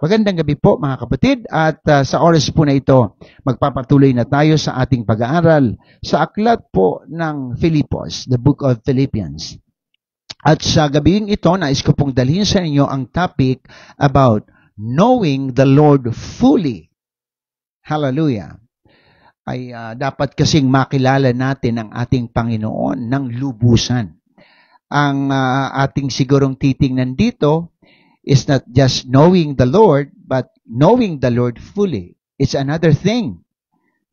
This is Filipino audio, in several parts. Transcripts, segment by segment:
Magandang gabi po mga kapatid at sa oras po na ito, magpapatuloy na tayo sa ating pag-aaral sa aklat po ng Filipos, the book of Philippians. At sa gabing ito, nais ko pong dalhin sa inyo ang topic about knowing the Lord fully. Hallelujah. Ay dapat kasing makilala natin ang ating Panginoon ng lubusan. Ang ating sigurong titingnan dito is not just knowing the Lord, but knowing the Lord fully. It's another thing.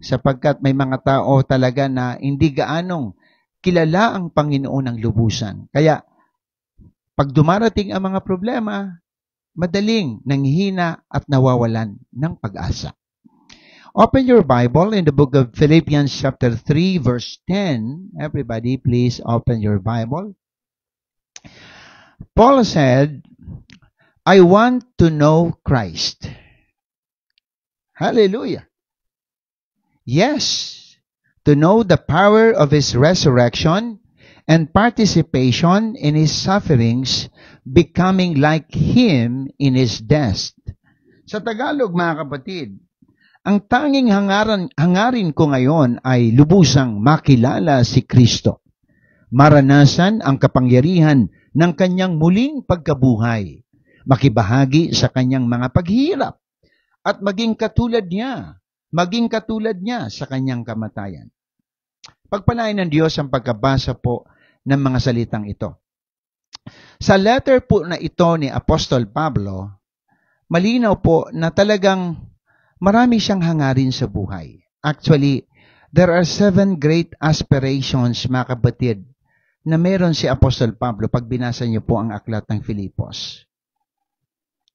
Sapagkat may mga tao talaga na hindi gaanong kilala ang Panginoon ng lubusan. Kaya, pag dumarating ang mga problema, madaling nanghihina at nawawalan ng pag-asa. Open your Bible in the book of Philippians chapter 3, verse 10. Everybody, please open your Bible. Paul said, I want to know Christ. Hallelujah. Yes, to know the power of His resurrection and participation in His sufferings, becoming like Him in His death. Sa Tagalog, mga kapatid, ang tanging hangarin ko ngayon ay lubusang makilala si Kristo. Maranasan ang kapangyarihan ng Kanyang muling pagkabuhay. Makibahagi sa kanyang mga paghihirap at maging katulad niya sa kanyang kamatayan. Pagpalain ng Diyos ang pagkabasa po ng mga salitang ito. Sa letter po na ito ni Apostol Pablo, malinaw po na talagang marami siyang hangarin sa buhay. Actually, there are 7 great aspirations, mga kapatid, na meron si Apostol Pablo pag binasa niyo po ang aklat ng Filipos.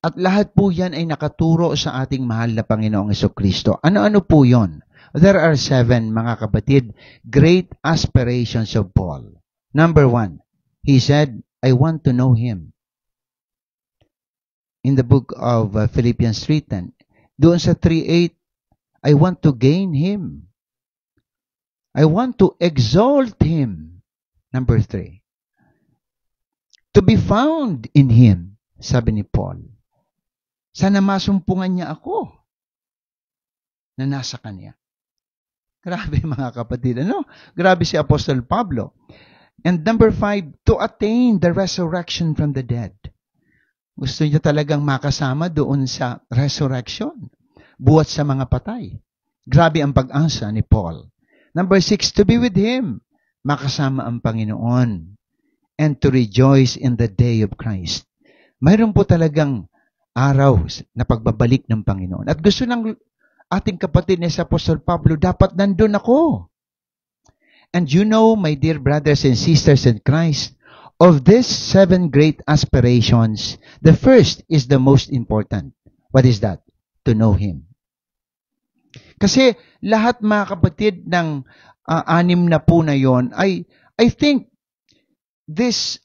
At lahat po yan ay nakaturo sa ating mahal na Panginoong Jesucristo. Ano-ano po yon? There are 7, mga kapatid, great aspirations of Paul. Number 1, he said, I want to know Him. In the book of Philippians 3:10. Doon sa 3:8, I want to gain Him. I want to exalt Him. Number 3, to be found in Him, sabi ni Paul. Sana masumpungan niya ako na nasa Kanya. Grabe mga kapatid, ano? Grabe si Apostol Pablo. And number 5, to attain the resurrection from the dead. Gusto niya talagang makasama doon sa resurrection, buhat sa mga patay. Grabe ang pag-asa ni Paul. Number 6, to be with Him, makasama ang Panginoon. And to rejoice in the day of Christ. Mayroon po talagang araw na pagbabalik ng Panginoon. At gusto ng ating kapatid ni Apostol Pablo, dapat nandun ako. And you know, my dear brothers and sisters in Christ, of these 7 great aspirations, the first is the most important. What is that? To know Him. Kasi lahat, mga kapatid, ng 6 na po na yon, I think this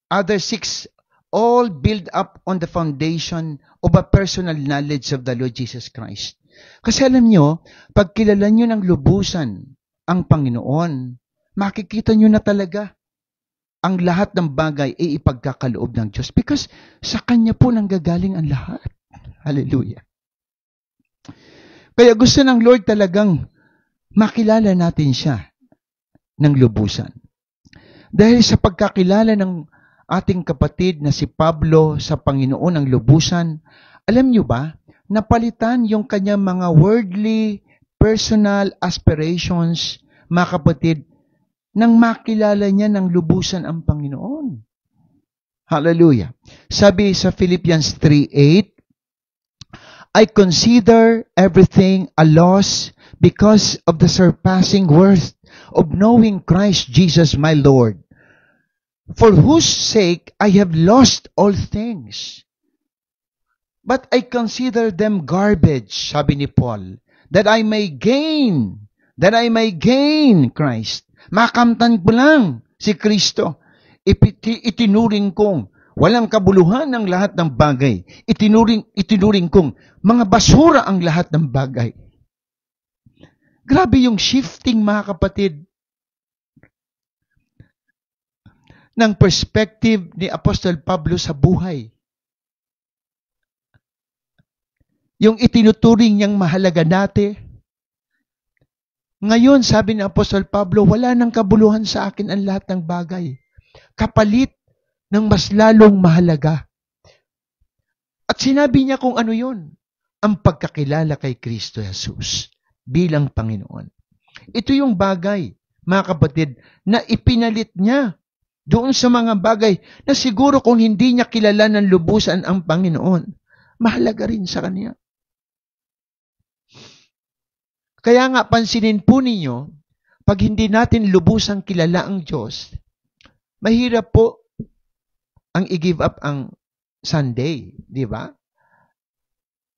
other 6 all build up on the foundation of a personal knowledge of the Lord Jesus Christ. Kasi alam nyo, pag kilala nyo ng lubusan ang Panginoon, makikita nyo na talaga ang lahat ng bagay ay ipagkakaloob ng Diyos. Because sa Kanya po nanggagaling ang lahat. Hallelujah. Kaya gusto ng Lord talagang makilala natin siya ng lubusan. Dahil sa pagkakilala ng ating kapatid na si Pablo sa Panginoon ng lubusan, alam niyo ba, napalitan yung kanyang mga worldly, personal aspirations, mga kapatid, nang makilala niya ng lubusan ang Panginoon. Hallelujah. Sabi sa Philippians 3:8, I consider everything a loss because of the surpassing worth of knowing Christ Jesus my Lord, for whose sake I have lost all things. But I consider them garbage, sabi ni Paul, that I may gain Christ. Makamtan ko lang si Kristo. Itinuring kong walang kabuluhan ng lahat ng bagay. Itinuring kong mga basura ang lahat ng bagay. Grabe yung shifting, mga kapatid, ng perspective ni Apostol Pablo sa buhay. yung itinuturing niyang mahalaga dati. Ngayon, sabi ni Apostol Pablo, wala nang kabuluhan sa akin ang lahat ng bagay. Kapalit ng mas lalong mahalaga. At sinabi niya kung ano yun, ang pagkakilala kay Kristo Jesus bilang Panginoon. Ito yung bagay, mga kapatid, na ipinalit niya doon sa mga bagay na siguro kung hindi niya kilala ng lubusan ang Panginoon, mahalaga rin sa kanya. Kaya nga, pansinin po ninyo, pag hindi natin lubusang kilala ang Diyos, mahirap po ang i-give up ang Sunday, di ba?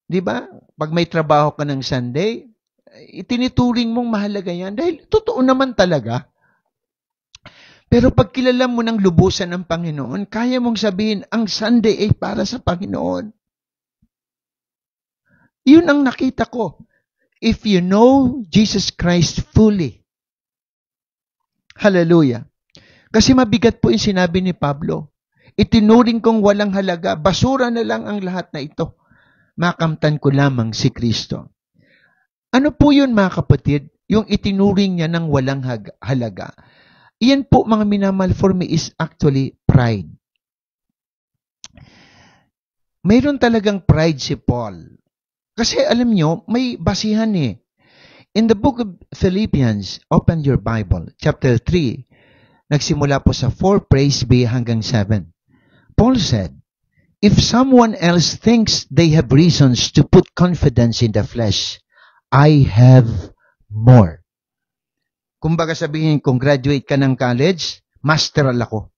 Di ba? Pag may trabaho ka ng Sunday, itinituring mong mahalaga yan dahil totoo naman talaga. Pero pag kilala mo ng lubusan ng Panginoon, kaya mong sabihin, ang Sunday ay para sa Panginoon. Yun ang nakita ko. If you know Jesus Christ fully. Hallelujah. Kasi mabigat po yung sinabi ni Pablo. Itinuring kong walang halaga, basura na lang ang lahat na ito. Makamtan ko lamang si Kristo. Ano po yun, mga kapatid? Yung itinuring niya ng walang halaga. Iyan po, mga minamahal, for me is actually pride. Mayroon talagang pride si Paul. Kasi alam nyo, may basihan eh. In the book of Philippians, open your Bible, chapter 3, nagsimula po sa 4, praise be, hanggang 7. Paul said, if someone else thinks they have reasons to put confidence in the flesh, I have more. Kumbaga sabihin, kung graduate ka ng college, masteral ako.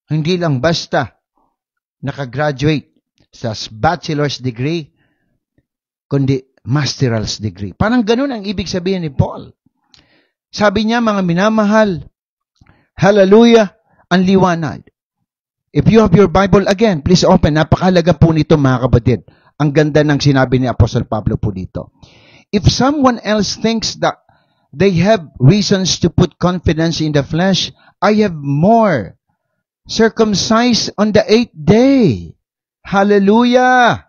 Hindi lang basta nakagraduate sa bachelor's degree, kundi masteral's degree. Parang ganun ang ibig sabihin ni Paul. Sabi niya, mga minamahal, hallelujah, ang liwanag. If you have your Bible again, please open. Napakahalaga po nito, mga kapatid. Ang ganda ng sinabi ni Apostol Pablo po dito. If someone else thinks that they have reasons to put confidence in the flesh, I have more. Circumcised on the 8th day. Hallelujah.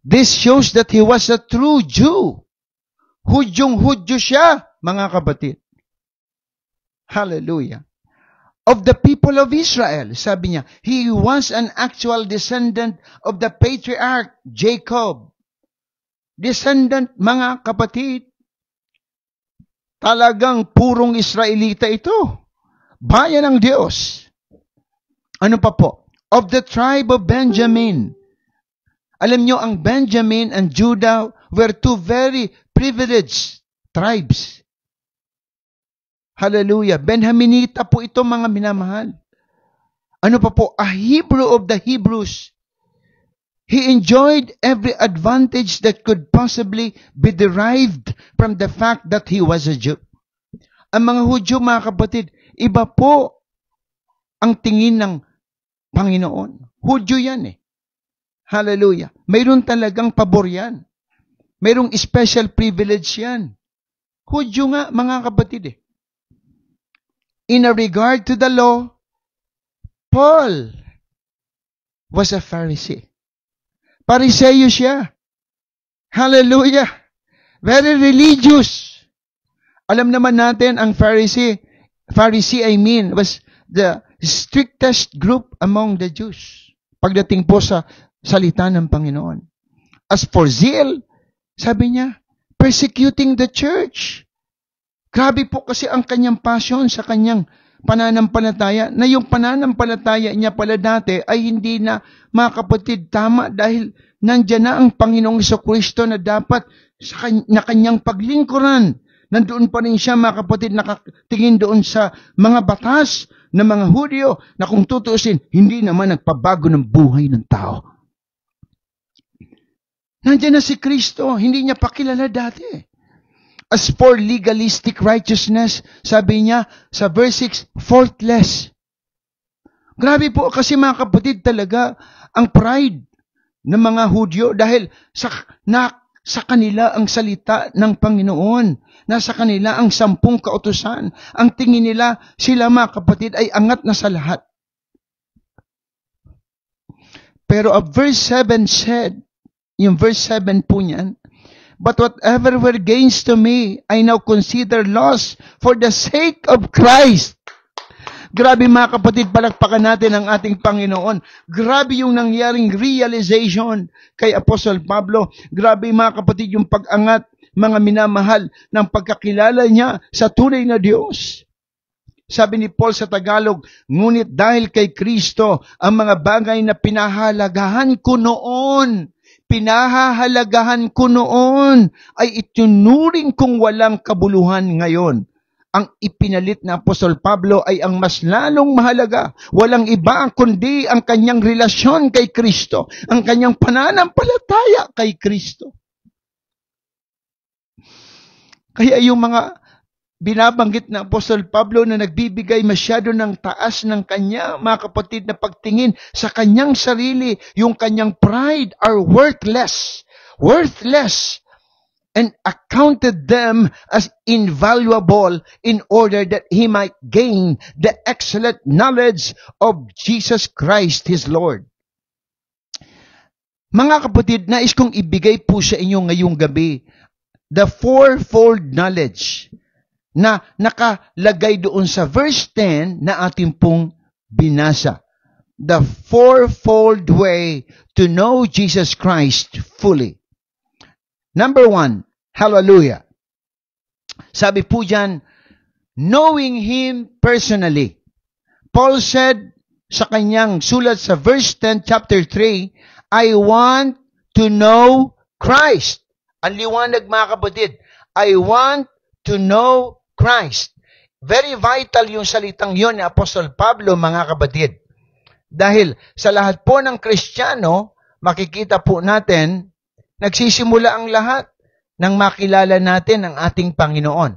This shows that he was a true Jew. Hudyong-hudyo siya, mga kapatid. Hallelujah. Of the people of Israel, sabi niya, he was an actual descendant of the patriarch Jacob. Descendant, mga kapatid. Talagang purong Israelita ito. Bayan ng Diyos. Ano pa po? Of the tribe of Benjamin. Alam nyo, ang Benjamin and Judah were two very privileged tribes. Hallelujah. Benjaminita po ito, mga minamahal. Ano pa po? A Hebrew of the Hebrews. He enjoyed every advantage that could possibly be derived from the fact that he was a Jew. Ang mga Hudyo, mga kapatid, iba po ang tingin ng Panginoon. Hudyo yan eh. Hallelujah. Mayroon talagang pabor yan. Mayroong special privilege yan. Hudyo nga, mga kapatid eh. In a regard to the law, Paul was a Pharisee. Pariseyo siya. Hallelujah. Very religious. Alam naman natin, ang Pharisee was the strictest group among the Jews. Pagdating po sa salita ng Panginoon. As for zeal, sabi niya, persecuting the church. Grabe po kasi ang kanyang passion sa kanyang pananampalataya, na yung pananampalataya niya pala dati ay hindi na, mga kapatid, tama dahil nandyan na ang Panginoong Jesucristo na dapat na kanyang paglingkuran. Nandoon pa rin siya, mga kapatid, nakatingin doon sa mga batas ng mga Hudyo na kung tutuusin, hindi naman nagpabago ng buhay ng tao. Nandiyan na si Kristo, hindi niya pakilala dati. As for legalistic righteousness, sabi niya sa verse 6, faultless. Grabe po kasi, mga kapatid, talaga ang pride ng mga Hudyo dahil sa kanila ang salita ng Panginoon. Nasa kanila ang 10 kautusan. Ang tingin nila, sila, mga kapatid, ay angat na sa lahat. Pero verse 7 said, yung verse 7 po niyan, but whatever were gains to me, I now consider loss for the sake of Christ. Grabe mga kapatid, palakpakan natin ang ating Panginoon. Grabe yung nangyaring realization kay Apostle Pablo. Grabe mga kapatid yung pag-angat, mga minamahal, ng pagkakilala niya sa tunay na Diyos. Sabi ni Paul sa Tagalog, ngunit dahil kay Kristo, ang mga bagay na pinahalagahan ko noon, ay itunuring kong walang kabuluhan ngayon. Ang ipinalit na Apostol Pablo ay ang mas lalong mahalaga. Walang iba kundi ang kanyang relasyon kay Kristo, ang kanyang pananampalataya kay Kristo. Kaya yung mga binabanggit na Apostol Pablo na nagbibigay masyado ng taas ng kanya, mga kapatid, na pagtingin sa kanyang sarili, yung kanyang pride are worthless, and accounted them as invaluable in order that he might gain the excellent knowledge of Jesus Christ, his Lord. Mga kapatid, nais kong ibigay po sa inyo ngayong gabi the fourfold knowledge na nakalagay doon sa verse 10 na ating pong binasa. The fourfold way to know Jesus Christ fully. Number 1, hallelujah. Sabi po dyan, knowing Him personally. Paul said sa kanyang sulat sa verse 10, chapter 3, I want to know Christ. Ang liwanag mga kapatid, I want to know Christ. Very vital yung salitang yon ni Apostol Pablo, mga kapatid. Dahil sa lahat po ng Kristiyano, makikita po natin, nagsisimula ang lahat nang makilala natin ang ating Panginoon.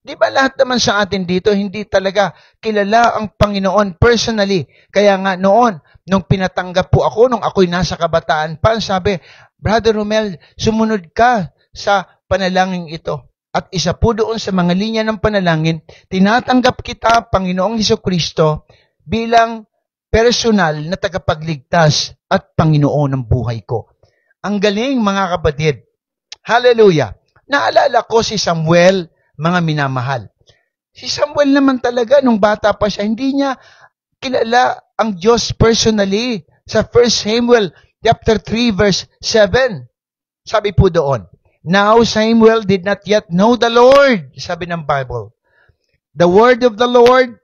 Di ba lahat naman sa atin dito, hindi talaga kilala ang Panginoon personally. Kaya nga noon, nung pinatanggap po ako, nung ako'y nasa kabataan pa, sabi, Brother Romel, sumunod ka sa panalangin ito. At isa po doon sa mga linya ng panalangin, tinatanggap kita, Panginoong Hesukristo, bilang personal na tagapagligtas at Panginoon ng buhay ko. Ang galing, mga kapatid. Hallelujah. Naalala ko si Samuel, mga minamahal. Si Samuel naman talaga, nung bata pa siya, hindi niya kilala ang Diyos personally. Sa 1 Samuel chapter 3 verse 7, sabi po doon, now Samuel did not yet know the Lord, sabi ng Bible. The word of the Lord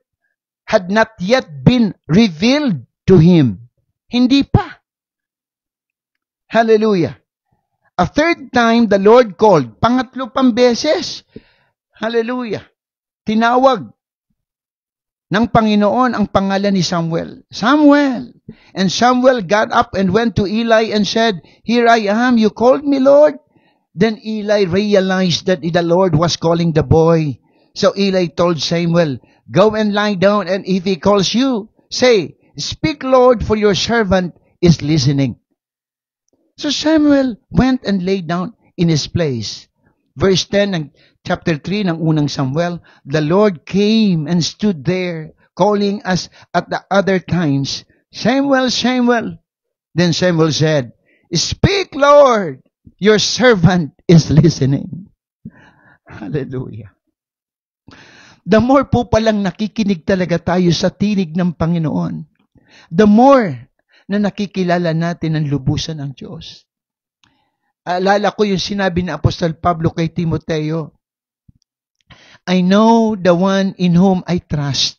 had not yet been revealed to him. Hindi pa. Hallelujah. A third time, the Lord called. Pangatlo pang beses. Hallelujah. Tinawag ng Panginoon ang pangalan ni Samuel. Samuel. And Samuel got up and went to Eli and said, here I am, you called me, Lord? Then Eli realized that the Lord was calling the boy. So Eli told Samuel, go and lie down, and if he calls you, say, speak, Lord, for your servant is listening. So Samuel went and lay down in his place. Verse 10 ng chapter 3 ng unang Samuel, the Lord came and stood there, calling us at the other times, Samuel, Samuel. Then Samuel said, speak, Lord, your servant is listening. Hallelujah. The more po palang nakikinig talaga tayo sa tinig ng Panginoon, the more na nakikilala natin ang lubusan ng Diyos. Alala ko yung sinabi ni Apostol Pablo kay Timoteo, I know the one in whom I trust.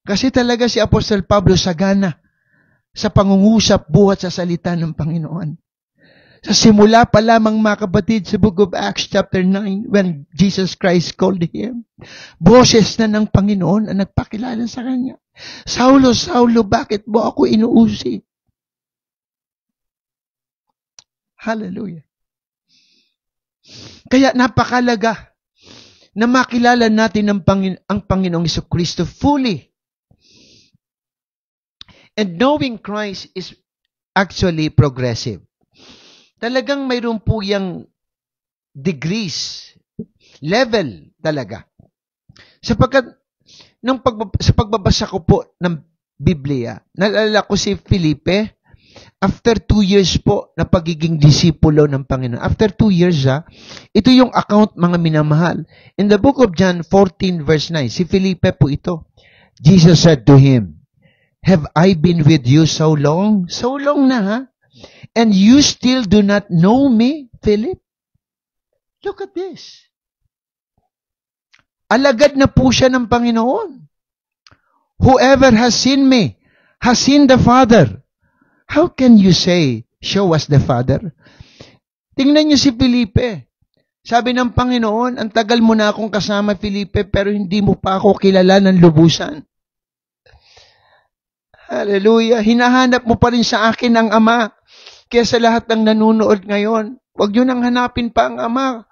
Kasi talaga si Apostol Pablo sagana sa pangungusap buhat sa salita ng Panginoon. Sa simula pa lamang mga kapatid sa Book of Acts chapter 9 when Jesus Christ called him, boses na ng Panginoon ang nagpakilala sa kanya. Saulo, Saulo, bakit mo ako inuusi? Hallelujah. Kaya napakalaga na makilala natin ang Panginoong Hesukristo fully. And knowing Christ is actually progressive. Talagang mayroon po yung degrees, level talaga. Sapagkat sa pagbabasa ko po ng Biblia, naalala ko si Felipe After 2 years po na pagiging disipulo ng Panginoon. After 2 years, ito yung account, mga minamahal. In the book of John 14 verse 9, si Felipe po ito. Jesus said to him, "Have I been with you so long?" So long na, ha? "And you still do not know me, Philip?" Look at this. Alagad na po siya ng Panginoon. Whoever has seen me has seen the Father. How can you say, "Show us the Father"? Tingnan niyo si Felipe. Sabi ng Panginoon, "Ang tagal mo na akong kasama, Felipe, pero hindi mo pa ako kilala ng lubusan." Hallelujah. Hinahanap mo pa rin sa akin ang Ama. Kaya sa lahat ng nanunood ngayon, huwag niyo nang hanapin pa ang Ama.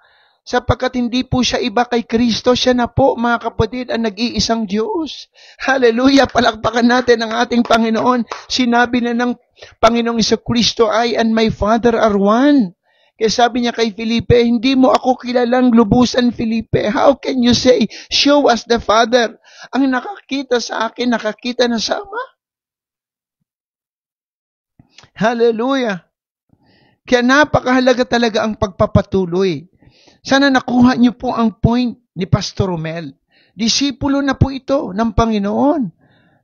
Sapagkat hindi po siya iba kay Kristo. Siya na po, mga kapatid, ang nag-iisang Diyos. Hallelujah! Palakpakan natin ang ating Panginoon. Sinabi na ng Panginoong Kristo, "I and my Father are one." Kaya sabi niya kay Felipe, "Hindi mo ako kilalang lubusan, Felipe. How can you say, 'Show us the Father'? Ang nakakita sa akin, nakakita na sa Ama." Hallelujah! Kaya napakahalaga talaga ang pagpapatuloy. Sana nakuha niyo po ang point ni Pastor Romel. Disipulo na po ito ng Panginoon.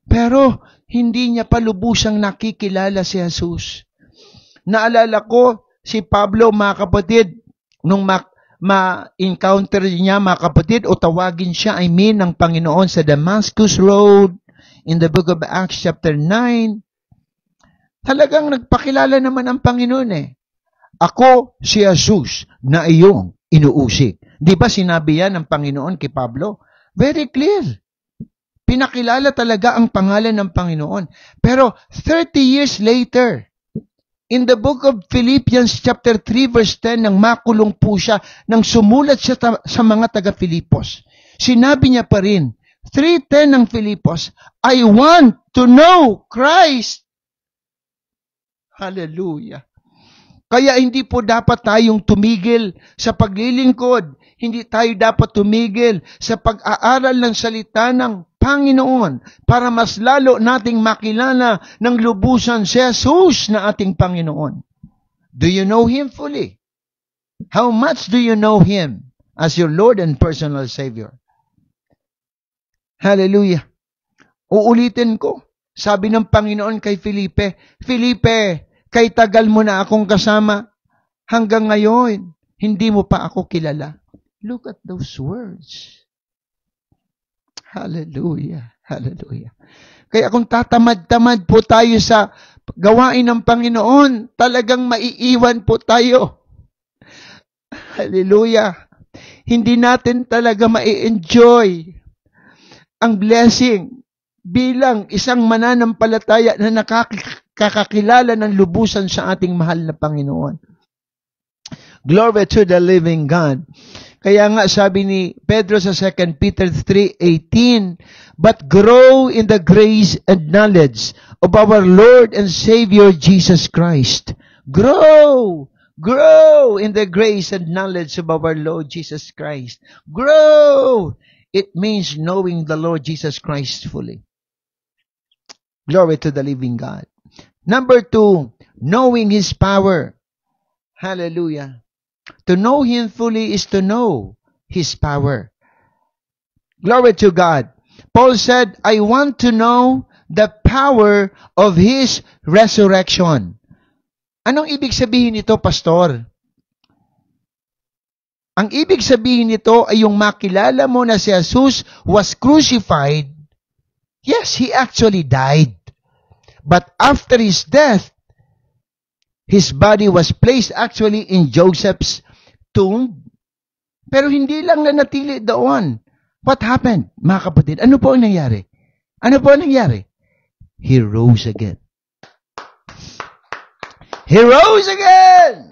Pero hindi niya pa lubusang nakikilala si Jesus. Naalala ko si Pablo, mga kapatid, nung ma-encounter niya, mga kapatid, o tawagin siya, ng Panginoon sa Damascus Road, in the book of Acts chapter 9, talagang nagpakilala naman ang Panginoon "Ako si Jesus na iyong inuusig." Di ba sinabi yan ng Panginoon kay Pablo? Very clear. Pinakilala talaga ang pangalan ng Panginoon. Pero 30 years later, in the book of Philippians chapter 3 verse 10, nang makulong po siya, nang sumulat siya sa mga taga-Filipos, sinabi niya pa rin, 3:10 ng Filipos, "I want to know Christ." Hallelujah. Kaya hindi po dapat tayong tumigil sa paglilingkod. Hindi tayo dapat tumigil sa pag-aaral ng salita ng Panginoon para mas lalo nating makilala ng lubusan si Jesus na ating Panginoon. Do you know Him fully? How much do you know Him as your Lord and personal Savior? Hallelujah. Uulitin ko. Sabi ng Panginoon kay Felipe, "Felipe, kay tagal mo na akong kasama, hanggang ngayon, hindi mo pa ako kilala." Look at those words. Hallelujah. Hallelujah. Kaya kung tatamad-tamad po tayo sa gawain ng Panginoon, talagang maiiwan po tayo. Hallelujah. Hindi natin talaga mai-enjoy ang blessing bilang isang mananampalataya na nakakakilala ng lubusan sa ating mahal na Panginoon. Glory to the living God. Kaya nga sabi ni Pedro sa 2 Peter 3:18, "But grow in the grace and knowledge of our Lord and Savior Jesus Christ." Grow! Grow in the grace and knowledge of our Lord Jesus Christ. Grow! It means knowing the Lord Jesus Christ fully. Glory to the living God. Number 2, knowing His power. Hallelujah. To know Him fully is to know His power. Glory to God. Paul said, "I want to know the power of His resurrection." Anong ibig sabihin nito, Pastor? Ang ibig sabihin nito ay yung makilala mo na si Jesus was crucified. Yes, He actually died. But after His death, His body was placed actually in Joseph's tomb. Pero hindi lang nanatili doon. What happened, mga kapatid? Ano po ang nangyari? Ano po ang nangyari? He rose again. He rose again!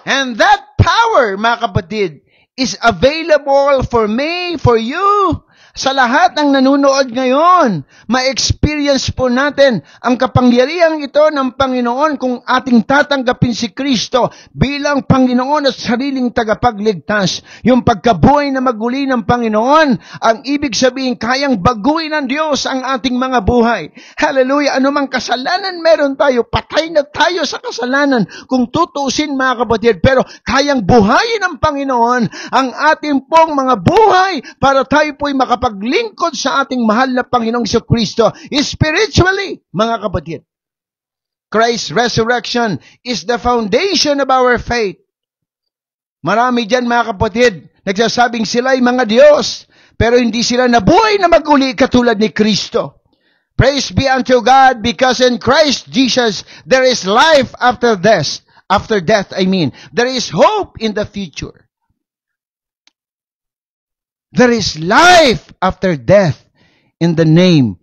And that power, mga kapatid, is available for me, for you, sa lahat ng nanunood ngayon, ma-experience po natin ang kapangyarihang ito ng Panginoon kung ating tatanggapin si Kristo bilang Panginoon at sariling tagapagligtas. Yung pagkabuhay na maguli ng Panginoon, ang ibig sabihin, kayang baguhin ng Diyos ang ating mga buhay. Hallelujah! Anumang kasalanan meron tayo, patay na tayo sa kasalanan kung tutuusin mga kapatid, pero kayang buhayin ng Panginoon ang ating pong mga buhay para tayo po'y makapaglingkod sa ating mahal na Panginoong Kristo spiritually, mga kapatid. Christ's resurrection is the foundation of our faith. Marami dyan mga kapatid, nagsasabing sila ay mga Diyos, pero hindi sila nabuhay na maguli katulad ni Kristo. Praise be unto God, because in Christ Jesus there is life after death. After death, there is hope in the future. There is life after death in the name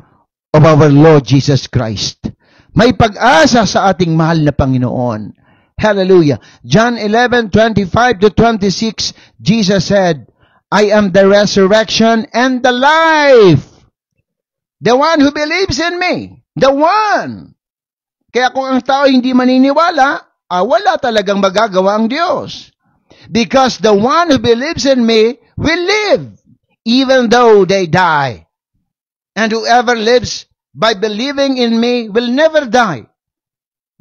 of our Lord Jesus Christ. May pag-asa sa ating mahal na Panginoon. Hallelujah. John 11:25-26, Jesus said, I am the resurrection and the life. The one who believes in me. The one. Kaya kung ang tao hindi maniniwala, wala talagang magagawa ang Diyos. Because the one who believes in me will live, even though they die. And whoever lives by believing in me will never die.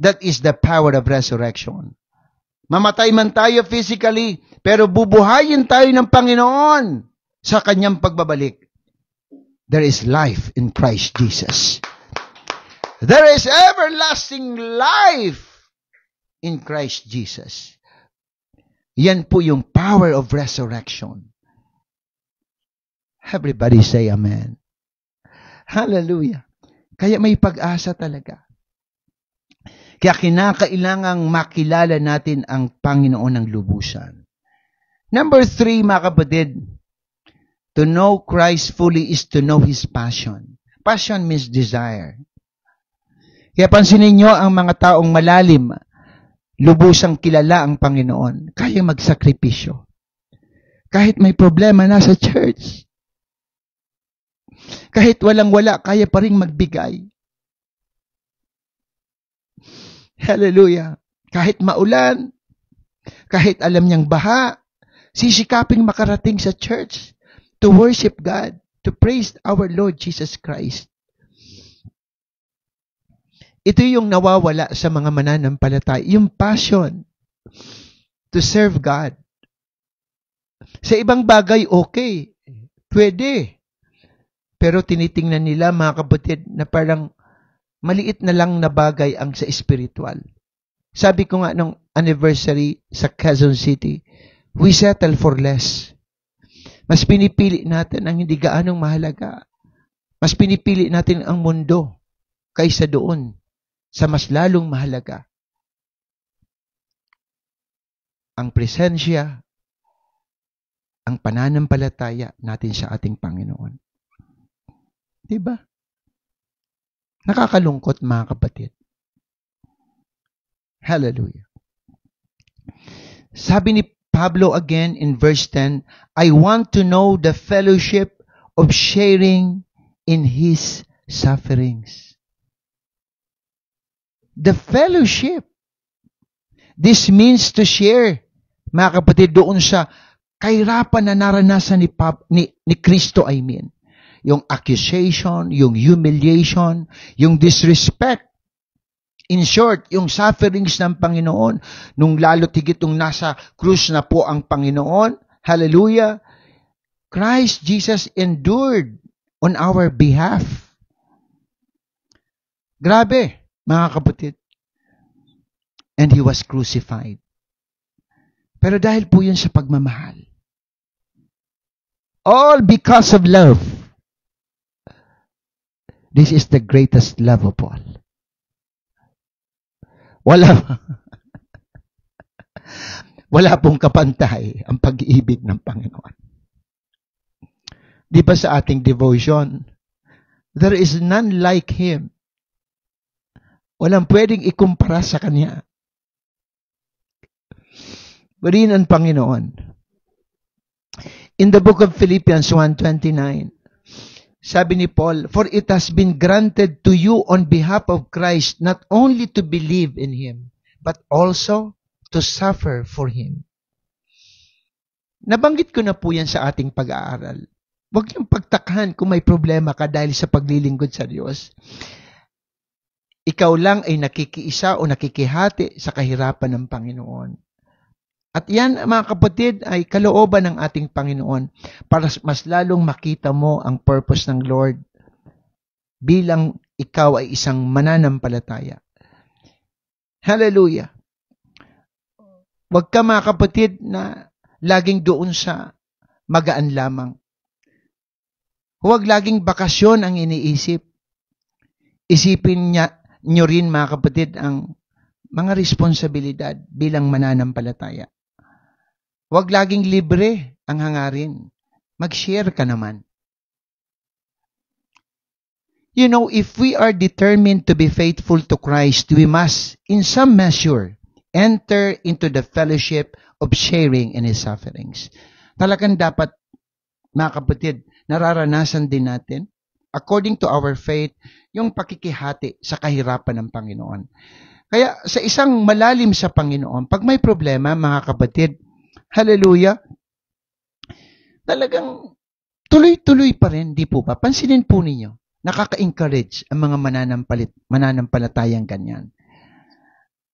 That is the power of resurrection. Mamatay man tayo physically, pero bubuhayin tayo ng Panginoon sa kanyang pagbabalik. There is life in Christ Jesus. There is everlasting life in Christ Jesus. Yan po yung power of resurrection. Everybody say amen. Hallelujah. Kaya may pag-asa talaga. Kaya kinakailangang makilala natin ang Panginoon ng lubusan. Number 3, mga kapatid, to know Christ fully is to know His passion. Passion means desire. Kaya pansinin nyo ang mga taong malalim, lubusang kilala ang Panginoon, kaya magsakripisyo. Kahit may problema na sa church, kahit walang-wala, kaya pa rin magbigay. Hallelujah. Kahit maulan, kahit alam niyang baha, sisikaping makarating sa church to worship God, to praise our Lord Jesus Christ. Ito yung nawawala sa mga mananampalataya, yung passion to serve God. Sa ibang bagay, okay. Pwede. Pero tinitingnan nila, mga kapatid, na parang maliit na lang na bagay ang sa spiritual. Sabi ko nga nung anniversary sa Quezon City, we settle for less. Mas pinipili natin ang hindi gaanong mahalaga. Mas pinipili natin ang mundo kaysa doon sa mas lalong mahalaga. Ang presensya, ang pananampalataya natin sa ating Panginoon. Diba? Nakakalungkot, mga kapatid. Hallelujah. Sabi ni Pablo again in verse 10, I want to know the fellowship of sharing in His sufferings. The fellowship. This means to share, mga kapatid, doon sa kahirapan na naranasan ni Kristo, Yung accusation, yung humiliation, yung disrespect. In short, yung sufferings ng Panginoon, nung lalo tigit nung nasa krus na po ang Panginoon, hallelujah, Christ Jesus endured on our behalf. Grabe, mga kapatid. And He was crucified. Pero dahil po yun sa pagmamahal. All because of love. This is the greatest love of all. Wala pong kapantay ang pag-ibig ng Panginoon. Di ba sa ating devotion, there is none like Him. Walang pwedeng ikumpara sa Kanya. Rin ang Panginoon. In the book of Philippians 1:29, Sabi ni Paul, for it has been granted to you on behalf of Christ not only to believe in Him, but also to suffer for Him. Nabanggit ko na po yan sa ating pag-aaral. Huwag niyong pagtakahan kung may problema ka dahil sa paglilingkod sa Diyos. Ikaw lang ay nakikiisa o nakikihati sa kahirapan ng Panginoon. At yan, mga kapatid, ay kalooban ng ating Panginoon para mas lalong makita mo ang purpose ng Lord bilang ikaw ay isang mananampalataya. Hallelujah! Huwag ka, mga kapatid, na laging doon sa magaan lamang. Huwag laging bakasyon ang iniisip. Isipin nyo rin, mga kapatid, ang mga responsibilidad bilang mananampalataya. Huwag laging libre ang hangarin. Mag-share ka naman. You know, if we are determined to be faithful to Christ, we must, in some measure, enter into the fellowship of sharing in His sufferings. Talagang dapat, mga kapatid, nararanasan din natin, according to our faith, yung pakikihati sa kahirapan ng Panginoon. Kaya sa isang malalim sa Panginoon, pag may problema, mga kapatid, hallelujah, talagang tuloy-tuloy pa rin, di po ba? Pansinin po ninyo, nakaka-encourage ang mga mananampalatayang ganyan.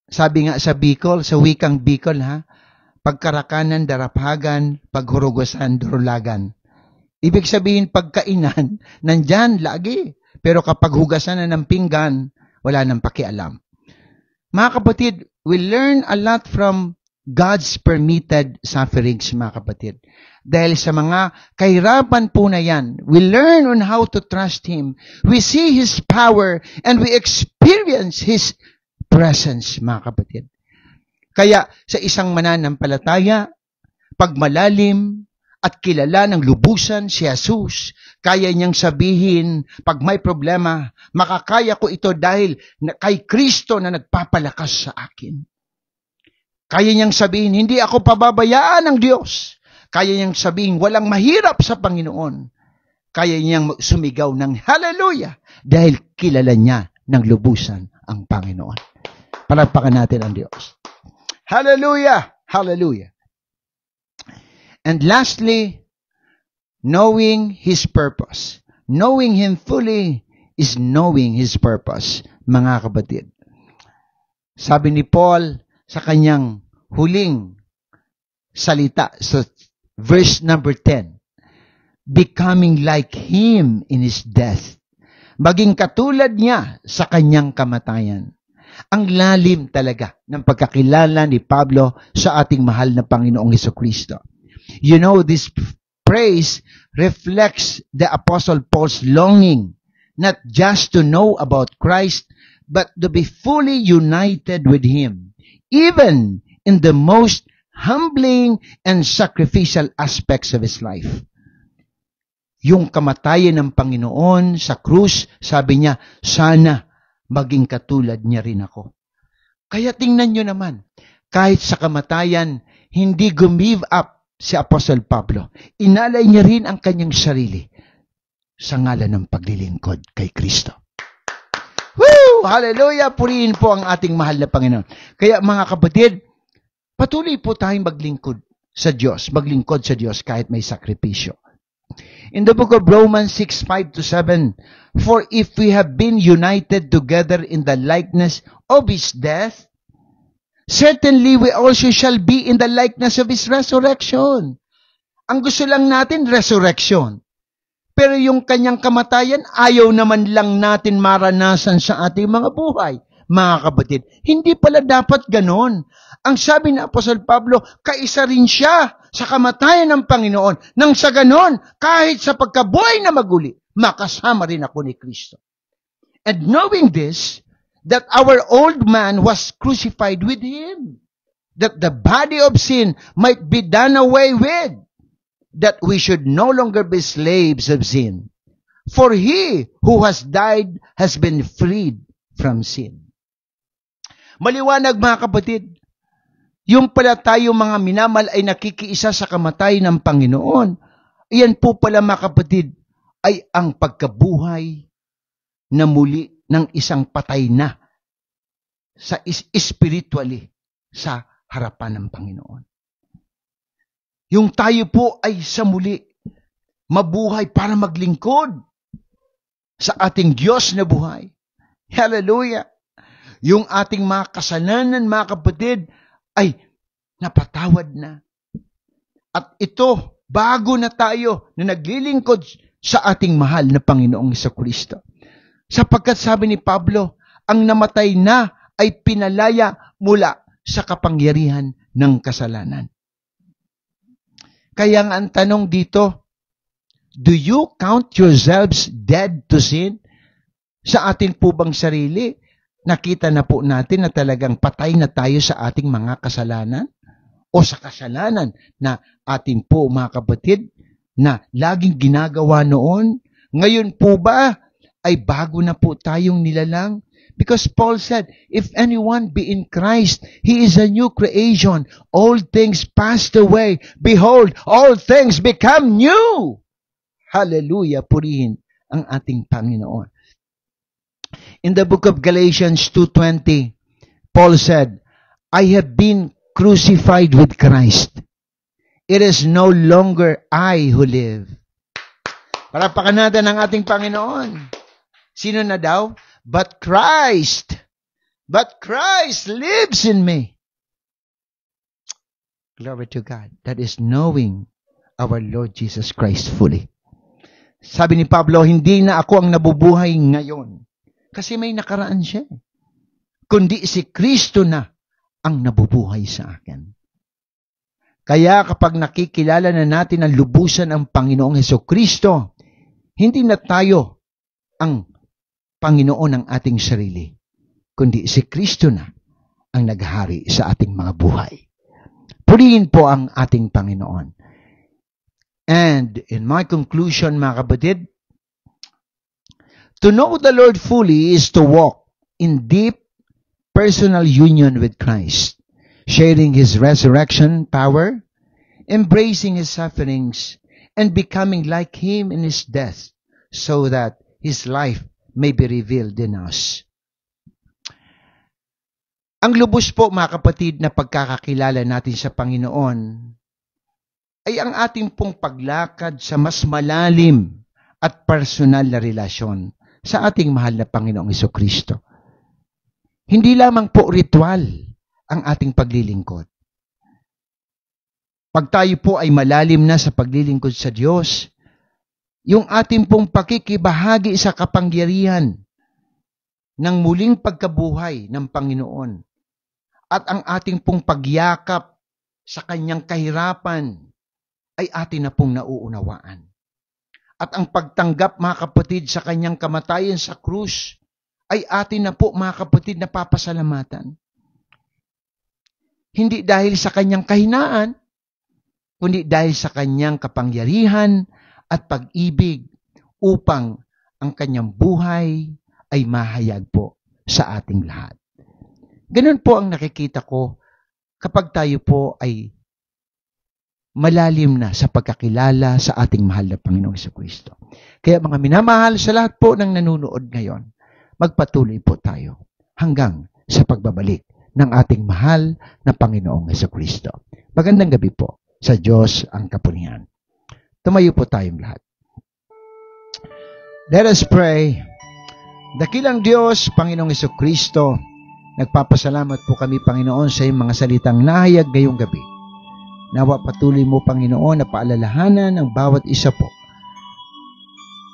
Sabi nga sa Bicol, sa wikang Bicol, pagkarakanan, daraphagan, paghurugosan, durulagan. Ibig sabihin, pagkainan, nandyan lagi. Pero kapag hugasan na ng pinggan, wala nang pakialam. Mga kapatid, we learn a lot from God's permitted sufferings, mga kapatid. Dahil sa mga kahirapan po na yan, we learn on how to trust Him. We see His power and we experience His presence, mga kapatid. Kaya sa isang mananampalataya, pag malalim at kilala ng lubusan si Jesus, kaya niyang sabihin, pag may problema, makakaya ko ito dahil kay Kristo na nagpapalakas sa akin. Kaya niyang sabihin, hindi ako pababayaan ng Diyos. Kaya niyang sabihin, walang mahirap sa Panginoon. Kaya niyang sumigaw ng hallelujah dahil kilala niya ng lubusan ang Panginoon. Palagpakan natin ang Diyos. Hallelujah! Hallelujah! And lastly, knowing His purpose. Knowing Him fully is knowing His purpose, mga kapatid. Sabi ni Paul sa kanyang huling salita sa verse number 10, becoming like Him in His death. Maging katulad niya sa kanyang kamatayan. Ang lalim talaga ng pagkakilala ni Pablo sa ating mahal na Panginoong Jesucristo. You know, this praise reflects the Apostle Paul's longing, not just to know about Christ, but to be fully united with Him, even in the most humbling and sacrificial aspects of His life. Yung kamatayan ng Panginoon sa krus, sabi niya, sana maging katulad niya rin ako. Kaya tingnan nyo naman, kahit sa kamatayan, hindi gumive up si Apostle Pablo. Inalay niya rin ang kanyang sarili sa ngalan ng paglilingkod kay Kristo. Woo! Hallelujah! Purihin po ang ating mahal na Panginoon. Kaya mga kapatid, patuloy po tayong maglingkod sa Diyos. Maglingkod sa Diyos kahit may sakripisyo. In the book of Romans 6:5-7, for if we have been united together in the likeness of His death, certainly we also shall be in the likeness of His resurrection. Ang gusto lang natin, resurrection. Pero yung kanyang kamatayan, ayaw naman lang natin maranasan sa ating mga buhay. Mga kapatid, hindi pala dapat ganon. Ang sabi ni Apostol Pablo, kaisa rin siya sa kamatayan ng Panginoon. Nang sa ganon, kahit sa pagkabuhay na maguli, makasama rin ako ni Kristo. And knowing this, that our old man was crucified with Him, that the body of sin might be done away with, that we should no longer be slaves of sin. For He who has died has been freed from sin. Maliwanag mga kapatid, yung pala tayo mga minamal ay nakikiisa sa kamatayan ng Panginoon, iyan po pala mga kapatid, ay ang pagkabuhay na muli ng isang patay na sa spiritually sa harapan ng Panginoon. Yung tayo po ay sa muli mabuhay para maglingkod sa ating Diyos na buhay. Hallelujah! Yung ating mga kasalanan, mga kapatid, ay napatawad na. At ito, bago na tayo na naglilingkod sa ating mahal na Panginoong Jesucristo. Sapagkat sabi ni Pablo, ang namatay na ay pinalaya mula sa kapangyarihan ng kasalanan. Kaya nga ang tanong dito, do you count yourselves dead to sin? Sa atin po bang sarili, nakita na po natin na talagang patay na tayo sa ating mga kasalanan? O sa kasalanan na atin po, mga kapatid, na laging ginagawa noon? Ngayon po ba ay bago na po tayong nilalang? Because Paul said, if anyone be in Christ, he is a new creation. All things passed away. Behold, all things become new. Hallelujah, purihin ang ating Panginoon. In the book of Galatians 2:20, Paul said, I have been crucified with Christ. It is no longer I who live. Parapakan natin ang ating Panginoon. Sino na daw? But Christ lives in me. Glory to God. That is knowing our Lord Jesus Christ fully. Sabi ni Pablo, hindi na ako ang nabubuhay ngayon. Kasi may nakaraan siya. Kundi si Kristo na ang nabubuhay sa akin. Kaya kapag nakikilala na natin ang lubusan ng Panginoong Jesucristo, hindi na tayo ang Panginoon ng ating sarili, kundi si Kristo na ang naghari sa ating mga buhay. Purihin po ang ating Panginoon. And in my conclusion, mga kapatid, to know the Lord fully is to walk in deep personal union with Christ, sharing His resurrection power, embracing His sufferings, and becoming like Him in His death, so that His life may be revealed in us. Ang lubos po, mga kapatid, na pagkakakilala natin sa Panginoon ay ang ating pong paglakad sa mas malalim at personal na relasyon sa ating mahal na Panginoong Jesucristo. Hindi lamang po ritual ang ating paglilingkod. Pag tayo po ay malalim na sa paglilingkod sa Diyos, yung ating pong pakikibahagi sa kapangyarihan ng muling pagkabuhay ng Panginoon at ang ating pong pagyakap sa Kanyang kahirapan ay atin na pong nauunawaan. At ang pagtanggap, mga kapatid, sa Kanyang kamatayan sa krus ay atin na po, mga kapatid, na papasalamatan. Hindi dahil sa Kanyang kahinaan, kundi dahil sa Kanyang kapangyarihan at pag-ibig upang ang Kanyang buhay ay mahayag po sa ating lahat. Ganun po ang nakikita ko kapag tayo po ay malalim na sa pagkakilala sa ating mahal na Panginoong Jesucristo. Kaya mga minamahal, sa lahat po ng nanunood ngayon, magpatuloy po tayo hanggang sa pagbabalik ng ating mahal na Panginoong Jesucristo. Magandang gabi po. Sa Diyos ang kapunihan. Tumayo po tayong lahat. Let us pray. Dakilang Diyos, Panginoong Jesucristo, nagpapasalamat po kami, Panginoon, sa iyong mga salitang nahayag ngayong gabi. Nawa patuloy mo, Panginoon, na paalalahanan ang bawat isa po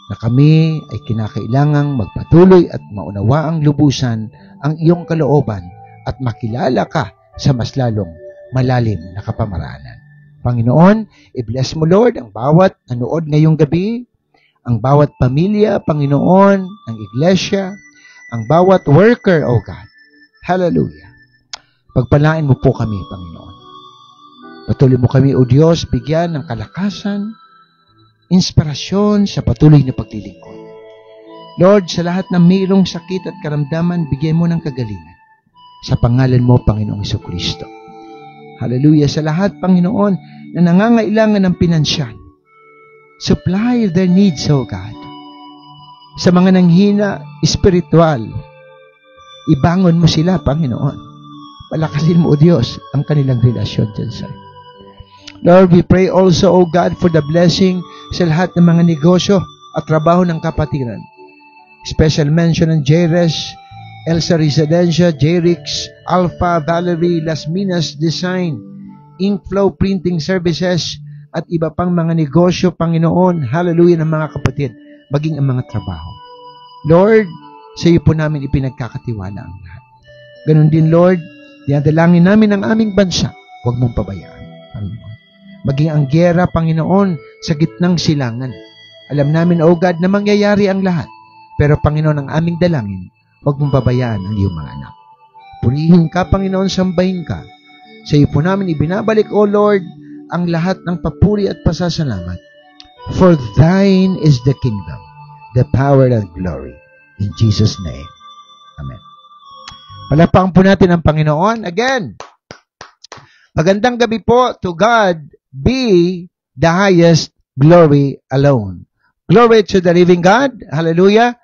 na kami ay kinakailangang magpatuloy at maunawa ang lubusan ang iyong kalooban at makilala ka sa mas lalong malalim na kapamaraanan. Panginoon, i-bless mo, Lord, ang bawat nanood ngayong gabi, ang bawat pamilya, Panginoon, ang iglesia, ang bawat worker, O God. Hallelujah. Pagpalain mo po kami, Panginoon. Patuloy mo kami, O Diyos, bigyan ng kalakasan, inspirasyon sa patuloy na paglilingkod. Lord, sa lahat ng mayroong sakit at karamdaman, bigyan mo ng kagalingan. Sa pangalan mo, Panginoong Jesucristo. Hallelujah. Sa lahat, Panginoon, na nangangailangan ng pinansyal. Supply their needs, O God. sa mga nanghina espiritual. Ibangon mo sila, Panginoon. Palakasin mo, O Diyos, ang kanilang relasyon dyan sa'yo. Lord, we pray also, O God, for the blessing sa lahat ng mga negosyo at trabaho ng kapatiran. Special mention ng JRES, Elsa Residencia, JRIX, Alpha, Valerie, Las Minas Design, Inkflow Printing Services, at iba pang mga negosyo, Panginoon, hallelujah, ng mga kapatid, maging ang mga trabaho. Lord, sa iyo po namin ipinagkakatiwala ang lahat. Ganon din, Lord, dinadalangin namin ang aming bansa, huwag mong pabayaan, Panginoon. Maging ang gyera, Panginoon, sa gitnang silangan. Alam namin, O God, na mangyayari ang lahat. Pero, Panginoon, ang aming dalangin, huwag mong pabayaan ang iyong mga anak. Purihin ka, Panginoon, sambahin ka. Sa iyo po namin ibinabalik, O Lord, ang lahat ng papuri at pasasalamat. For thine is the kingdom, the power and glory. In Jesus' name. Amen. Palakpakan po natin ang Panginoon. Again, magandang gabi po. To God be the highest glory alone. Glory to the living God. Hallelujah.